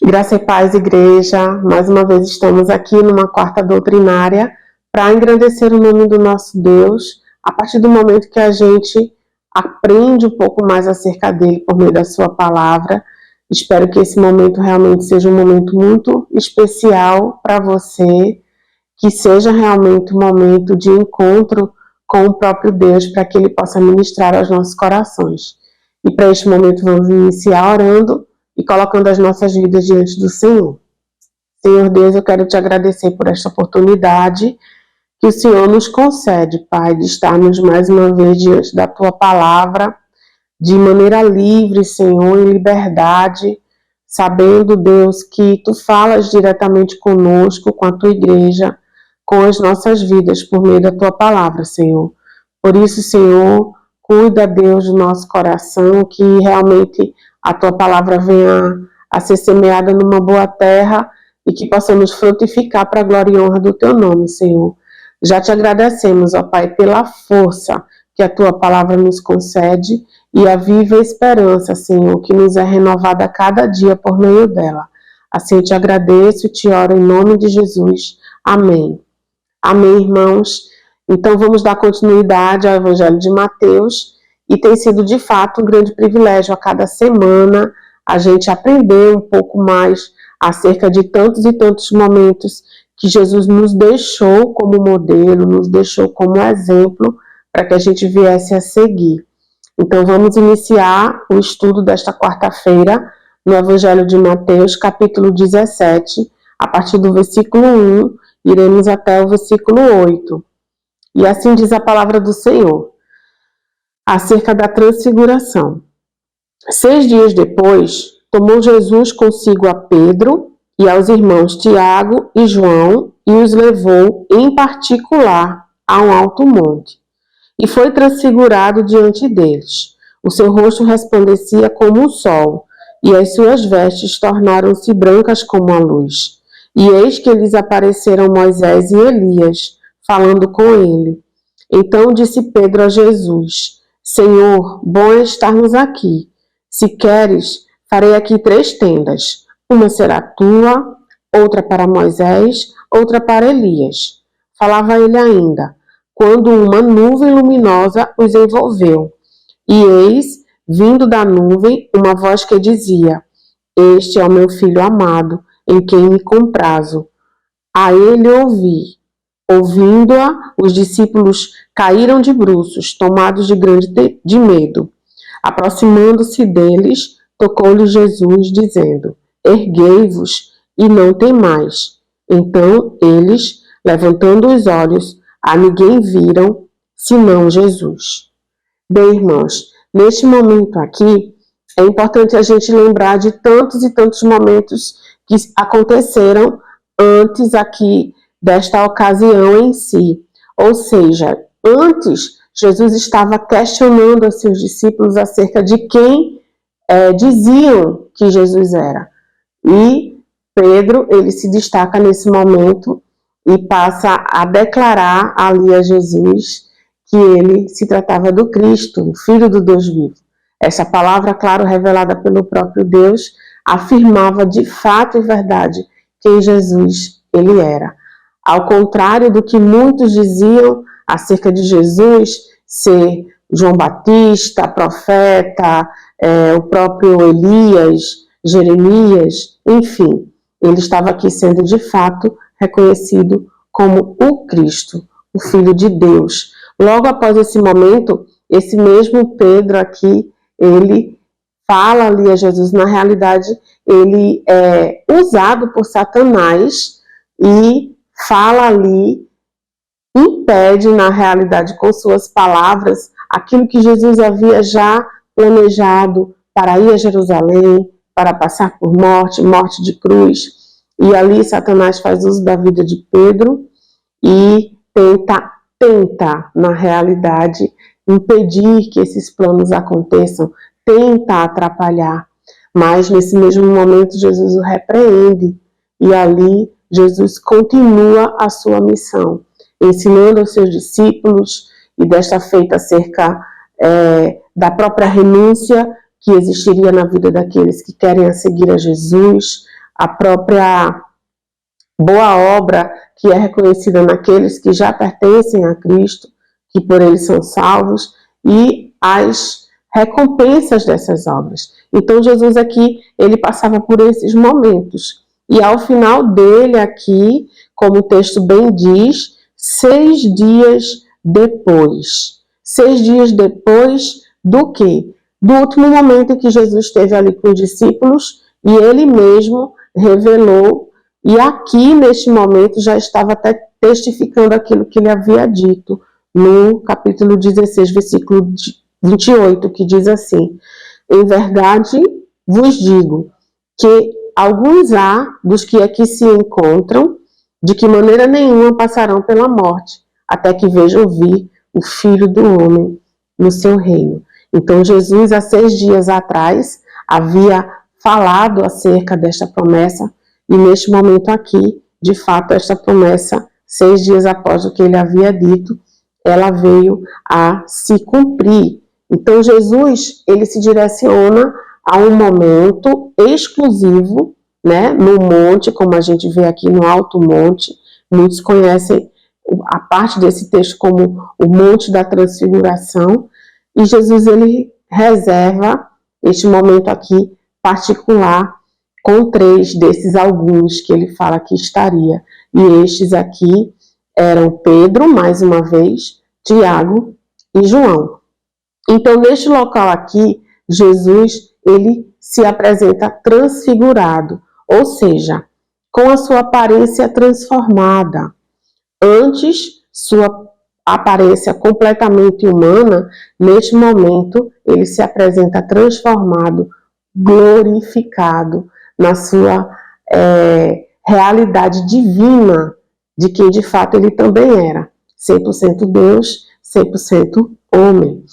Graça e paz, igreja. Mais uma vez estamos aqui numa quarta doutrinária para engrandecer o nome do nosso Deus, a partir do momento que a gente aprende um pouco mais acerca dele por meio da sua palavra. Espero que esse momento realmente seja um momento muito especial para você, que seja realmente um momento de encontro com o próprio Deus, para que ele possa ministrar aos nossos corações. E para este momento vamos iniciar orando e colocando as nossas vidas diante do Senhor. Senhor Deus, eu quero te agradecer por esta oportunidade que o Senhor nos concede, Pai, de estarmos mais uma vez diante da Tua Palavra, de maneira livre, Senhor, em liberdade, sabendo, Deus, que Tu falas diretamente conosco, com a Tua Igreja, com as nossas vidas, por meio da Tua Palavra, Senhor. Por isso, Senhor, cuida, Deus, do nosso coração, que realmente a Tua Palavra venha a ser semeada numa boa terra e que possamos frutificar para a glória e honra do Teu nome, Senhor. Já te agradecemos, ó Pai, pela força que a Tua Palavra nos concede e a viva esperança, Senhor, que nos é renovada a cada dia por meio dela. Assim eu te agradeço e te oro em nome de Jesus. Amém. Amém, irmãos. Então vamos dar continuidade ao Evangelho de Mateus. E tem sido, de fato, um grande privilégio a cada semana a gente aprender um pouco mais acerca de tantos e tantos momentos que Jesus nos deixou como modelo, nos deixou como exemplo para que a gente viesse a seguir. Então, vamos iniciar o estudo desta quarta-feira no Evangelho de Mateus, capítulo 17, a partir do versículo 1, iremos até o versículo 8. E assim diz a palavra do Senhor. Acerca da transfiguração. 6 dias depois, tomou Jesus consigo a Pedro e aos irmãos Tiago e João e os levou em particular a um alto monte. E foi transfigurado diante deles. O seu rosto resplandecia como o sol, e as suas vestes tornaram-se brancas como a luz. E eis que lhes apareceram Moisés e Elias, falando com ele. Então disse Pedro a Jesus: Senhor, bom é estarmos aqui. Se queres, farei aqui 3 tendas. Uma será tua, outra para Moisés, outra para Elias. Falava ele ainda, quando uma nuvem luminosa os envolveu. E eis, vindo da nuvem, uma voz que dizia: Este é o meu filho amado, em quem me comprazo. A ele ouvi. Ouvindo-a, os discípulos caíram de bruços, tomados de grande medo. Aproximando-se deles, tocou-lhes Jesus, dizendo: Erguei-vos e não temais. Então eles, levantando os olhos, a ninguém viram, senão Jesus. Bem, irmãos, neste momento aqui, é importante a gente lembrar de tantos e tantos momentos que aconteceram antes aqui desta ocasião em si. Ou seja, antes, Jesus estava questionando a seus discípulos acerca de quem diziam que Jesus era. E Pedro, ele se destaca nesse momento e passa a declarar ali a Jesus que ele se tratava do Cristo, o Filho do Deus vivo. Essa palavra, claro, revelada pelo próprio Deus, afirmava de fato e verdade quem Jesus ele era. Ao contrário do que muitos diziam acerca de Jesus ser João Batista, profeta, o próprio Elias, Jeremias, enfim, ele estava aqui sendo de fato reconhecido como o Cristo, o Filho de Deus. Logo após esse momento, esse mesmo Pedro aqui, ele fala ali a Jesus, na realidade, ele é usado por Satanás e fala ali, impede na realidade com suas palavras aquilo que Jesus havia já planejado para ir a Jerusalém, para passar por morte de cruz. E ali Satanás faz uso da vida de Pedro e tenta na realidade impedir que esses planos aconteçam, tenta atrapalhar. Mas nesse mesmo momento Jesus o repreende e ali Jesus continua a sua missão. ensinando aos seus discípulos, e desta feita acerca da própria renúncia que existiria na vida daqueles que querem seguir a Jesus, a própria boa obra que é reconhecida naqueles que já pertencem a Cristo, que por ele são salvos, e as recompensas dessas obras. Então Jesus aqui, ele passava por esses momentos. E ao final dele aqui, como o texto bem diz, 6 dias depois. 6 dias depois do quê? Do último momento em que Jesus esteve ali com os discípulos e ele mesmo revelou, e aqui neste momento já estava até testificando aquilo que ele havia dito no capítulo 16, versículo 28, que diz assim: em verdade vos digo que alguns há dos que aqui se encontram, de que maneira nenhuma passarão pela morte, até que vejam vir o Filho do Homem no seu reino. Então Jesus, há 6 dias atrás, havia falado acerca desta promessa, e neste momento aqui, de fato, esta promessa, 6 dias após o que ele havia dito, ela veio a se cumprir. Então Jesus, ele se direciona a um momento exclusivo, né, no monte, como a gente vê aqui no Alto Monte. Muitos conhecem a parte desse texto como o Monte da Transfiguração, e Jesus, ele reserva este momento aqui particular com 3 desses alguns que ele fala que estaria. E estes aqui eram Pedro, mais uma vez, Tiago e João. Então, neste local aqui, Jesus, ele se apresenta transfigurado, ou seja, com a sua aparência transformada. Antes, sua aparência completamente humana, neste momento, ele se apresenta transformado, glorificado na sua realidade divina, de quem de fato ele também era, 100% Deus, 100% homem.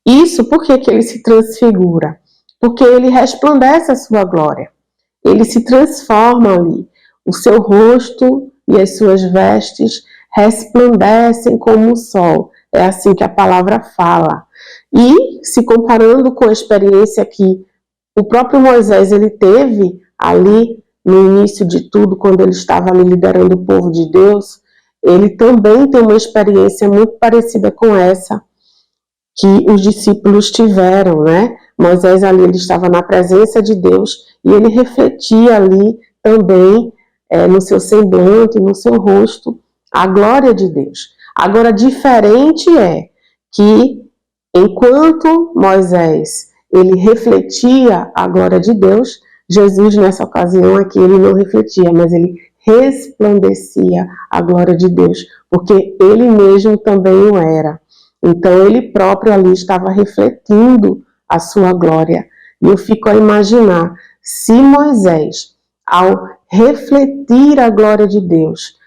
Isso por que ele se transfigura? Porque ele resplandece a sua glória. Ele se transforma ali. O seu rosto e as suas vestes resplandecem como o sol. É assim que a palavra fala. E, se comparando com a experiência que o próprio Moisés ele teve ali no início de tudo, quando ele estava ali liderando o povo de Deus, ele também tem uma experiência muito parecida com essa que os discípulos tiveram, né? Moisés ali, ele estava na presença de Deus e ele refletia ali também no seu semblante, no seu rosto, a glória de Deus. Agora, diferente é que enquanto Moisés, ele refletia a glória de Deus, Jesus, nessa ocasião aqui, ele não refletia, mas ele resplandecia a glória de Deus, porque ele mesmo também o era. Então, ele próprio ali estava refletindo a sua glória. E eu fico a imaginar, se Moisés, ao refletir a glória de Deus,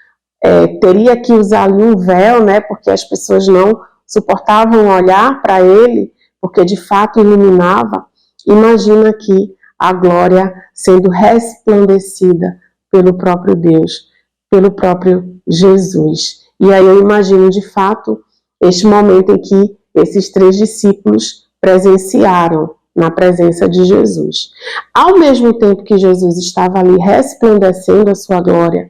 teria que usar ali um véu, né, porque as pessoas não suportavam olhar para ele, porque de fato iluminava. Imagina aqui a glória sendo resplandecida pelo próprio Deus, pelo próprio Jesus. E aí eu imagino de fato este momento em que esses 3 discípulos presenciaram na presença de Jesus. Ao mesmo tempo que Jesus estava ali resplandecendo a sua glória,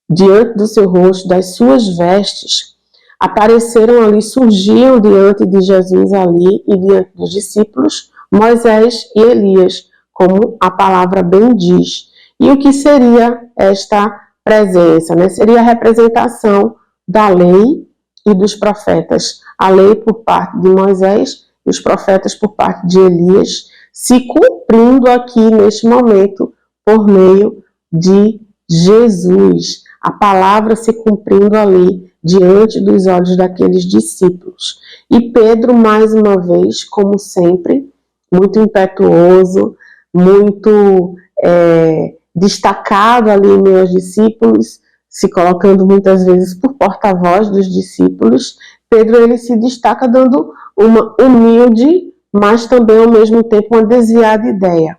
diante do seu rosto, das suas vestes, apareceram ali, surgiam diante de Jesus ali e diante dos discípulos, Moisés e Elias, como a palavra bem diz. E o que seria esta presença, né? Seria a representação da lei e dos profetas. A lei por parte de Moisés e os profetas por parte de Elias, se cumprindo aqui neste momento por meio de Jesus. A palavra se cumprindo ali diante dos olhos daqueles discípulos. E Pedro, mais uma vez, como sempre, muito impetuoso, muito destacado ali em meio aos discípulos, se colocando muitas vezes por porta-voz dos discípulos. Pedro, ele se destaca dando uma humilde, mas também ao mesmo tempo uma desviada ideia,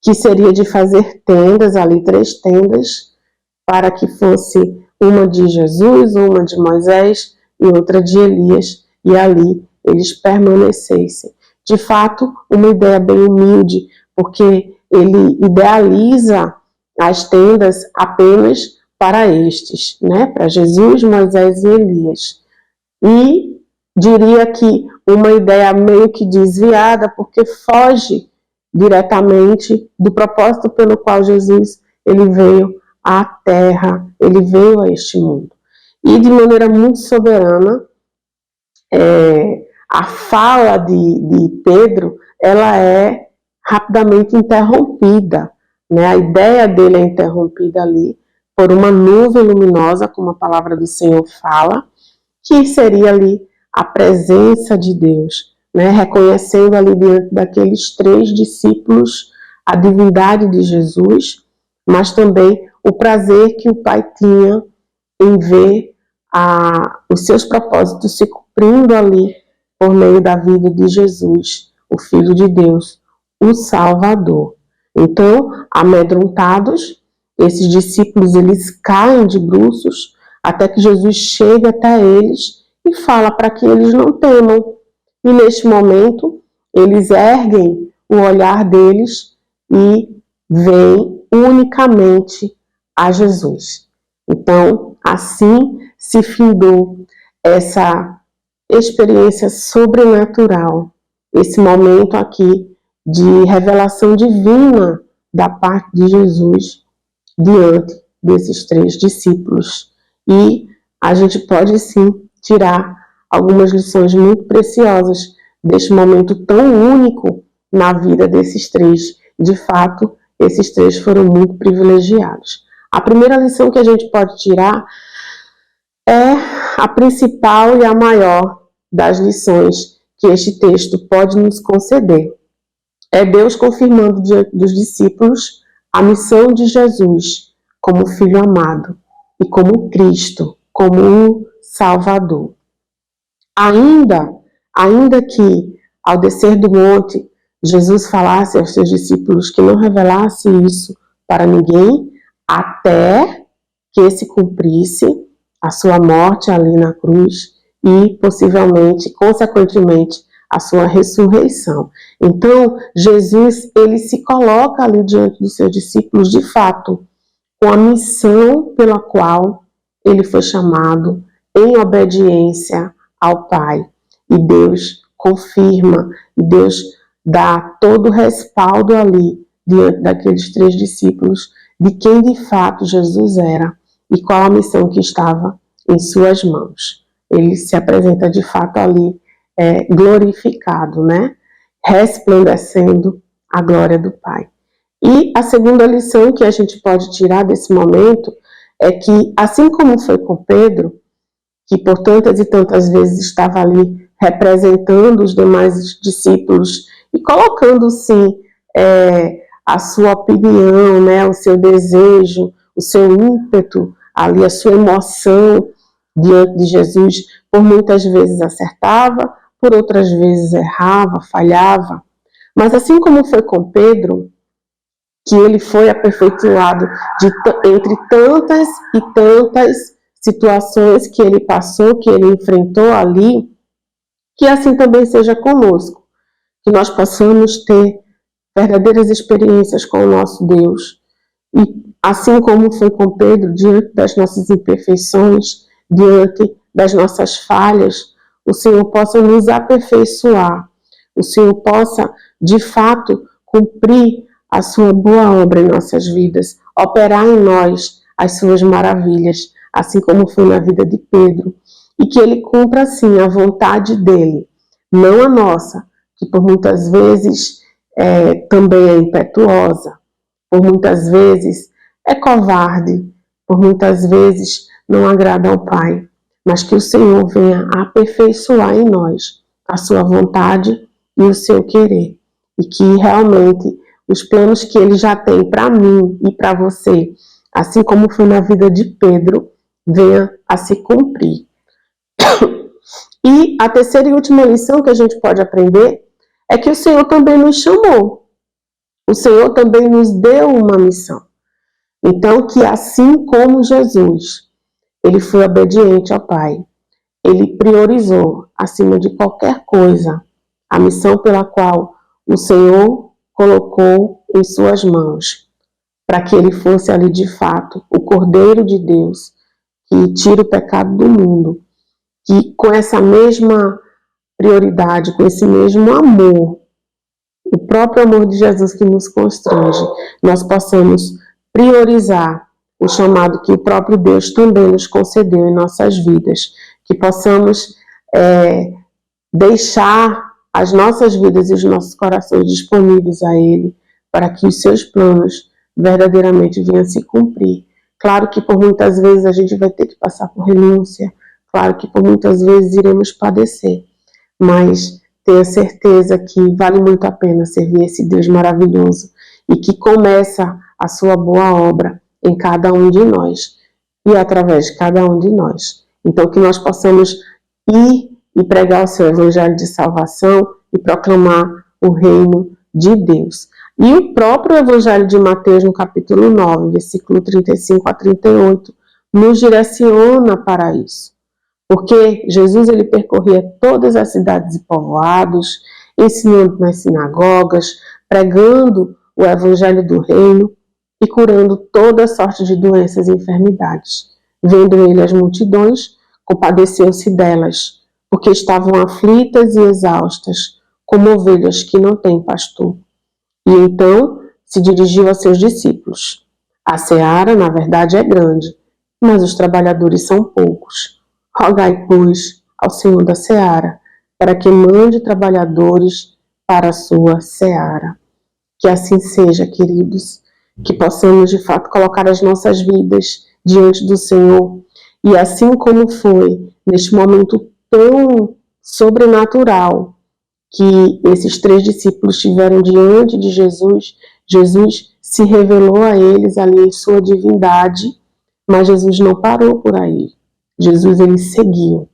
que seria de fazer tendas ali, 3 tendas, para que fosse uma de Jesus, uma de Moisés e outra de Elias, e ali eles permanecessem. De fato, uma ideia bem humilde, porque ele idealiza as tendas apenas para estes, né? Para Jesus, Moisés e Elias. E diria que uma ideia meio que desviada, porque foge diretamente do propósito pelo qual Jesus ele veio à Terra, ele veio a este mundo. E de maneira muito soberana, a fala de Pedro, ela é rapidamente interrompida, né? A ideia dele é interrompida ali por uma nuvem luminosa, como a palavra do Senhor fala, que seria ali a presença de Deus, né? Reconhecendo ali diante daqueles 3 discípulos a divindade de Jesus, mas também o prazer que o Pai tinha em ver os seus propósitos se cumprindo ali por meio da vida de Jesus, o Filho de Deus, o Salvador. Então, amedrontados, esses discípulos eles caem de bruços até que Jesus chega até eles e fala para que eles não temam. E neste momento, eles erguem o olhar deles e veem unicamente a Jesus. Então, assim se findou essa experiência sobrenatural, esse momento aqui de revelação divina da parte de Jesus diante desses 3 discípulos. E a gente pode sim tirar algumas lições muito preciosas deste momento tão único na vida desses 3. De fato, esses 3 foram muito privilegiados. A primeira lição que a gente pode tirar é a principal e a maior das lições que este texto pode nos conceder. É Deus confirmando diante dos discípulos a missão de Jesus como Filho amado e como Cristo, como um Salvador. Ainda que ao descer do monte Jesus falasse aos seus discípulos que não revelasse isso para ninguém, até que se cumprisse a sua morte ali na cruz e possivelmente, consequentemente, a sua ressurreição. Então, Jesus, ele se coloca ali diante dos seus discípulos, de fato, com a missão pela qual ele foi chamado em obediência ao Pai. E Deus confirma, e Deus dá todo o respaldo ali diante daqueles 3 discípulos de quem de fato Jesus era e qual a missão que estava em suas mãos. Ele se apresenta de fato ali glorificado, né? Resplandecendo a glória do Pai. E a segunda lição que a gente pode tirar desse momento é que, assim como foi com Pedro, que por tantas e tantas vezes estava ali representando os demais discípulos e colocando, sim, a sua opinião, né, o seu desejo, o seu ímpeto, ali a sua emoção diante de Jesus, por muitas vezes acertava, por outras vezes errava, falhava. Mas assim como foi com Pedro, que ele foi aperfeiçoado entre tantas e tantas situações que ele passou, que ele enfrentou ali, que assim também seja conosco, que nós possamos ter verdadeiras experiências com o nosso Deus. E assim como foi com Pedro, diante das nossas imperfeições, diante das nossas falhas, o Senhor possa nos aperfeiçoar, o Senhor possa, de fato, cumprir a sua boa obra em nossas vidas, operar em nós as suas maravilhas, assim como foi na vida de Pedro, e que ele cumpra, assim, a vontade dele, não a nossa, que por muitas vezes também é impetuosa, por muitas vezes é covarde, por muitas vezes não agrada ao Pai, mas que o Senhor venha aperfeiçoar em nós a sua vontade e o seu querer, e que realmente os planos que Ele já tem para mim e para você, assim como foi na vida de Pedro, venha a se cumprir. E a terceira e última lição que a gente pode aprender é que o Senhor também nos chamou. O Senhor também nos deu uma missão. Então, que assim como Jesus, Ele foi obediente ao Pai. Ele priorizou, acima de qualquer coisa, a missão pela qual o Senhor colocou em suas mãos, para que ele fosse ali de fato o Cordeiro de Deus, que tira o pecado do mundo, que com essa mesma prioridade, com esse mesmo amor, o próprio amor de Jesus que nos constrange, nós possamos priorizar o chamado que o próprio Deus também nos concedeu em nossas vidas, que possamos deixar as nossas vidas e os nossos corações disponíveis a Ele, para que os seus planos verdadeiramente venham a se cumprir. Claro que por muitas vezes a gente vai ter que passar por renúncia, claro que por muitas vezes iremos padecer, mas tenha certeza que vale muito a pena servir esse Deus maravilhoso e que começa a sua boa obra em cada um de nós e através de cada um de nós. Então que nós possamos ir e pregar o seu evangelho de salvação e proclamar o reino de Deus. E o próprio evangelho de Mateus, no capítulo 9, versículo 35 a 38, nos direciona para isso. Porque Jesus ele percorria todas as cidades e povoados, ensinando nas sinagogas, pregando o evangelho do reino e curando toda sorte de doenças e enfermidades. Vendo ele as multidões, compadeceu-se delas, porque estavam aflitas e exaustas, como ovelhas que não têm pastor. E então se dirigiu a seus discípulos. A seara, na verdade, é grande, mas os trabalhadores são poucos. Rogai, pois, ao Senhor da seara, para que mande trabalhadores para a sua seara. Que assim seja, queridos, que possamos de fato colocar as nossas vidas diante do Senhor. E assim como foi neste momento tão sobrenatural que esses 3 discípulos tiveram diante de Jesus, Jesus se revelou a eles ali em sua divindade, mas Jesus não parou por aí. Jesus ele seguiu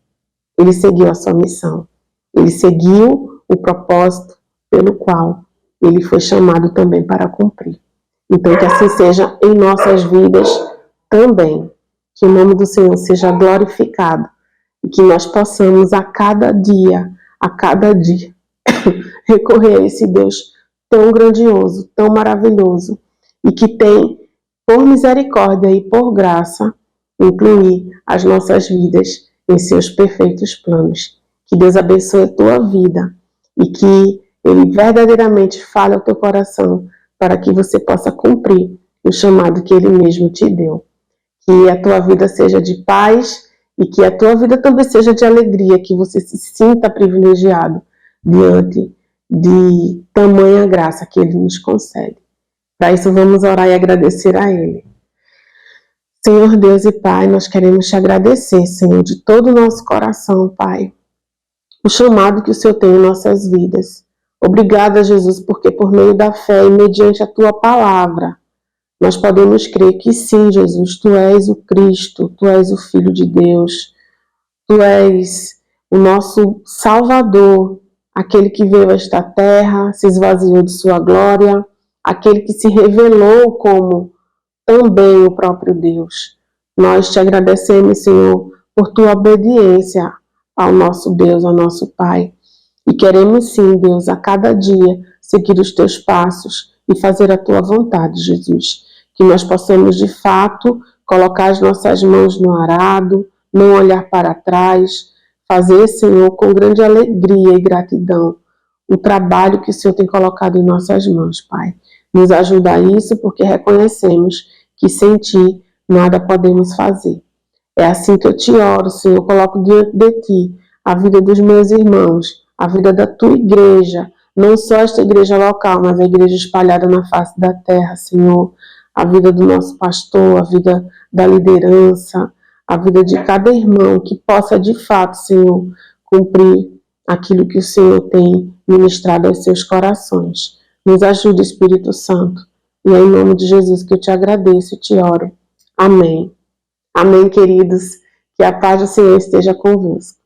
a sua missão, ele seguiu o propósito pelo qual ele foi chamado também para cumprir. Então que assim seja em nossas vidas também, que o nome do Senhor seja glorificado e que nós possamos a cada dia, recorrer a esse Deus tão grandioso, tão maravilhoso e que tem, por misericórdia e por graça, incluir as nossas vidas em seus perfeitos planos. Que Deus abençoe a tua vida e que Ele verdadeiramente fale ao teu coração para que você possa cumprir o chamado que Ele mesmo te deu. Que a tua vida seja de paz e que a tua vida também seja de alegria, que você se sinta privilegiado diante de tamanha graça que Ele nos concede. Para isso vamos orar e agradecer a Ele. Senhor Deus e Pai, nós queremos te agradecer, Senhor, de todo o nosso coração, Pai, o chamado que o Senhor tem em nossas vidas. Obrigada, Jesus, porque por meio da fé e mediante a tua palavra, nós podemos crer que sim, Jesus, tu és o Cristo, tu és o Filho de Deus, tu és o nosso Salvador, aquele que veio a esta terra, se esvaziou de sua glória, aquele que se revelou como também o próprio Deus. Nós te agradecemos, Senhor, por tua obediência ao nosso Deus, ao nosso Pai. E queremos sim, Deus, a cada dia seguir os teus passos e fazer a tua vontade, Jesus. Que nós possamos, de fato, colocar as nossas mãos no arado, não olhar para trás, fazer, Senhor, com grande alegria e gratidão o trabalho que o Senhor tem colocado em nossas mãos, Pai. Nos ajuda a isso porque reconhecemos que sem Ti nada podemos fazer. É assim que eu te oro, Senhor, coloco diante de Ti a vida dos meus irmãos, a vida da Tua igreja, não só esta igreja local, mas a igreja espalhada na face da terra, Senhor, a vida do nosso pastor, a vida da liderança, a vida de cada irmão que possa de fato, Senhor, cumprir aquilo que o Senhor tem ministrado aos seus corações. Nos ajude, Espírito Santo. E é em nome de Jesus que eu te agradeço e te oro. Amém. Amém, queridos. Que a paz do Senhor esteja convosco.